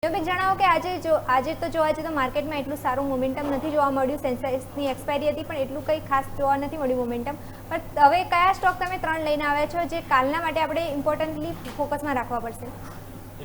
યોમિક જણાવો કે આજે તો જોવા જઈએ તો માર્કેટમાં એટલું સારું મોમેન્ટમ નથી જોવા મળ્યું. સેન્સેક્સની એક્સપાયરી હતી પણ એટલું કંઈ ખાસ જોવા નથી મળ્યું મોમેન્ટમ. પણ હવે કયા સ્ટોક તમે 3 લઈને આવ્યા છો જે કાલના માટે આપણે ઇમ્પોર્ટન્ટલી ફોકસમાં રાખવા પડશે?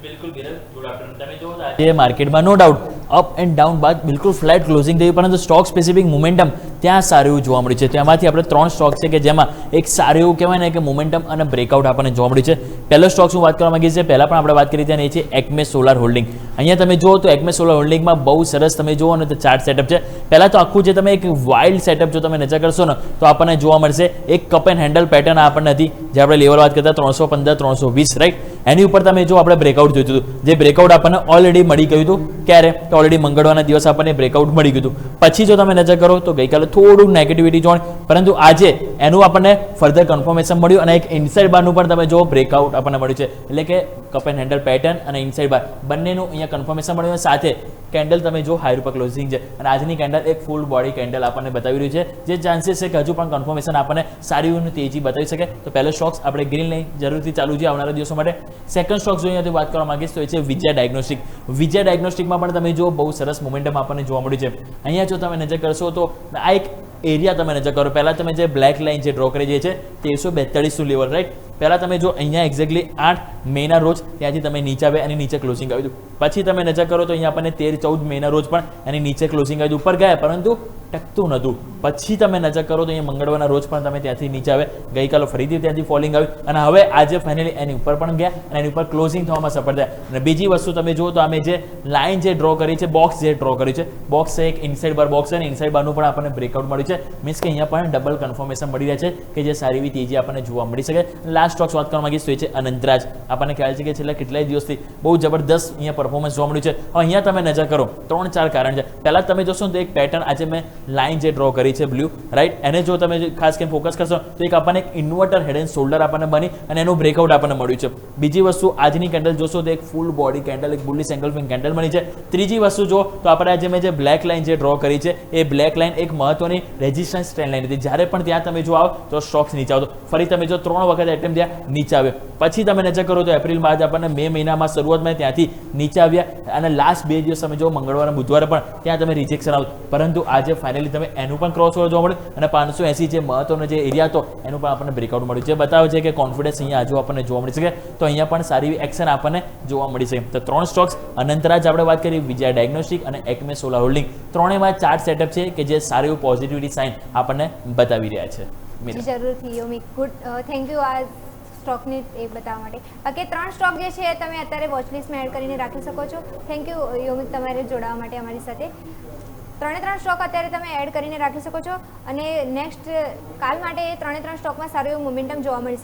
બિલકુલ વિરલ, ગુડ આફ્ટરનૂન. તમે જો આજે માર્કેટમાં no doubt up and down બાદ બિલકુલ ફ્લેટ ક્લોઝિંગ થયું, પરંતુ સ્ટોક સ્પેસિફિક મોમેન્ટમ ત્યાં સારું એવું જોવા મળ્યું છે. તેમાંથી આપણે 3 સ્ટોક છે કે જેમાં એક સારું એવું કહેવાય ને કે મોમેન્ટમ અને બ્રેકઆઉટ આપણને જોવા મળ્યું છે. પહેલો સ્ટોક શું વાત કરવા માંગીએ છીએ, પહેલા પણ આપણે વાત કરી ત્યાં એ છે એક્મે સોલાર હોલ્ડિંગ. અહીંયા તમે જુઓ તો એક્મે સોલાર હોલ્ડિંગમાં બહુ સરસ તમે જુઓ ને તો ચાર્ટ સેટઅપ છે. પહેલાં તો આખું જે તમે એક વાઇલ્ડ સેટઅપ જો તમે નજર કરશો ને તો આપણને જોવા મળશે એક કપ એન્ડ હેન્ડલ પેટર્ન આપણને હતી, જે આપણે લેવલ વાત કરતા 315 320 રાઈટ. એની ઉપર તમે જો આપણે બ્રેકઆઉટ જોયું હતું, જે બ્રેકઆઉટ આપણને ઓલરેડી મળી ગયું હતું. ક્યારે? તો ઓલરેડી મંગળવારના દિવસ આપણને બ્રેકઆઉટ મળી ગયું હતું. પછી જો તમે નજર કરો તો ગઈકાલે થોડું નેગેટિવિટી જોવા, પરંતુ આજે એનું આપણને ફર્ધર કન્ફર્મેશન મળ્યું અને એક ઇનસાઇડ બારનું પણ તમે જો બ્રેકઆઉટ આપણને મળ્યું છે. એટલે કે કપ એન્ડ હેન્ડલ પેટર્ન અને ઇનસાઇડ બાર બંનેનું અહીંયા કન્ફર્મેશન મળ્યું. સાથે કેન્ડલ તમે જો હાઈ ઉપર ક્લોઝિંગ છે અને આજની કેન્ડલ એક ફૂલ બોડી કેન્ડલ આપણને બતાવી રહ્યું છે, જે ચાન્સીસ છે કે હજુ પણ કન્ફર્મેશન આપણને સારી એવું તેજી બતાવી શકે. તો પહેલો સ્ટોક્સ આપણે ગ્રીન લઈ જરૂરથી ચાલુ છે આવનારા દિવસો માટે. સેકન્ડ સ્ટોક જો અહીંયાથી વાત કરવા માંગીશ તો એ છે વિજય ડાયગ્નોસ્ટિક. વિજય ડાયગ્નોસ્ટિકમાં પણ તમે જો બહુ સરસ મોમેન્ટમ આપણને જોવા મળ્યું છે. અહીંયા જો તમે નજર કરશો તો આ એક એરિયા તમે નજર કરો, પહેલાં તમે જે બ્લેક લાઇન જે ડ્રો કરી છે 1342 લેવલ રાઈટ. પહેલાં તમે જો અહીંયા એક્ઝેક્ટલી 8 મેના રોજ ત્યાંથી તમે નીચે આવ્યા અને નીચે ક્લોઝિંગ આવ્યું હતું. પછી તમે નજર કરો તો અહીંયા આપણને 13-14 મેના રોજ પણ એની નીચે ક્લોઝિંગ આવ્યું, ઉપર ગયા પરંતુ ટકતું નહોતું. પછી તમે નજર કરો તો અહીંયા મંગળવારના રોજ પણ તમે ત્યાંથી નીચે આવે, ગઈકાલે ફરીથી ત્યાંથી ફોલિંગ આવ્યું અને હવે આજે ફાઇનલી એની ઉપર પણ ગયા અને એની ઉપર ક્લોઝિંગ થવામાં સફળ થયા. અને બીજી વસ્તુ તમે જુઓ તો અમે જે લાઇન જે ડ્રો કરી છે, બોક્સ જે ડ્રો કરી છે, બોક્સ એક ઇનસાઇડ બાર બોક્સ છે અને ઇનસાઇડ બારનું પણ આપણને બ્રેકઆઉટ મળ્યું છે. મીન્સ કે અહીંયા પણ ડબલ કન્ફર્મેશન મળી રહ્યા છે કે જે સારી એવી તેજી આપણને જોવા મળી શકે. લાસ્ટ સ્ટોક્સ વાત કરવા માંગીશ તો એ છે અનંતરાજ. આપણને ખ્યાલ છે કે છેલ્લા કેટલાય દિવસથી બહુ જબરદસ્ત અહીંયા પરફોર્મન્સ જોવા મળ્યું છે. હવે અહીંયા તમે નજર કરો 3-4 કારણ છે. પહેલાં તમે જોશો તો એક પેટર્ન આજે મેં લાઇન જે ડ્રો કરી છે બ્લુ રાઈટ, એને જો તમે ખાસ કરીને ફોકસ કરશો તો એક આપણને એક ઇન્વર્ટર હેડ એન્ડ શોલ્ડર આપણને બની અને એનું બ્રેકઆઉટ આપણને મળ્યું છે. બીજી વસ્તુ આજની કેન્ડલ જોશો તો એક ફૂલ બોડી કેન્ડલ, એક બુલિશ એન્ગલ્ફિંગ કેન્ડલ બની છે. ત્રીજી વસ્તુ જો તો આપણે આજે મેં જે બ્લેક લાઇન જે ડ્રો કરી છે એ બ્લેક લાઇન એક મહત્વની રેઝિસ્ટન્સ ટ્રેન્ડ લાઇન હતી. જ્યારે પણ ત્યાં તમે જો આવો તો સ્ટોક્સ નીચે આવતો, ફરી તમે જો 3 વખત એટેમ્પ ત્યાં નીચે આવ્યો. પછી તમે નજર કરો તો એપ્રિલમાં આપણને મે મહિનામાં શરૂઆતમાં ત્યાંથી નીચે આવ્યા અને લાસ્ટ 2 દિવસ તમે જો મંગળવાર અને બુધવારે પણ ત્યાં તમે રિજેક્શન આવ્યું, પરંતુ આજે ફાઇનલી તમે એનું પણ ક્રોસ ઓવર જોવા મળ્યું અને 580 જે મહત્વનો જે એરિયા હતો એનું પણ આપણને બ્રેકઆઉટ મળ્યું, જે બતાવે છે કે કોન્ફિડન્સ અહીંયા હજુ આપણને જોવા મળી શકે. તો અહીંયા પણ સારી એવી એક્શન આપણને જોવા મળી શકે. તો 3 સ્ટોક્સ અનંતરાજ આપણે વાત કરી, વિજય ડાયગ્નોસ્ટિક અને એક્મે સોલાર હોલ્ડિંગ, ત્રણેયમાં ચાર્ટ સેટઅપ છે કે જે સારી એવું પોઝિટિવિટી સાઇન આપણને બતાવી રહ્યા છે. જરૂરથી યોમિક, ગુડ, થેન્ક યુ આ સ્ટોકની એ બતાવવા માટે. બાકી 3 સ્ટોક જે છે તમે અત્યારે વોચલિસ્ટમાં એડ કરીને રાખી શકો છો. થેન્ક યુ યોમિક તમારે જોડાવા માટે અમારી સાથે. 3 સ્ટોક અત્યારે તમે એડ કરીને રાખી શકો છો અને નેક્સ્ટ કાલ માટે 3 સ્ટોકમાં સારું એવું મોમેન્ટમ જોવા મળી શકે.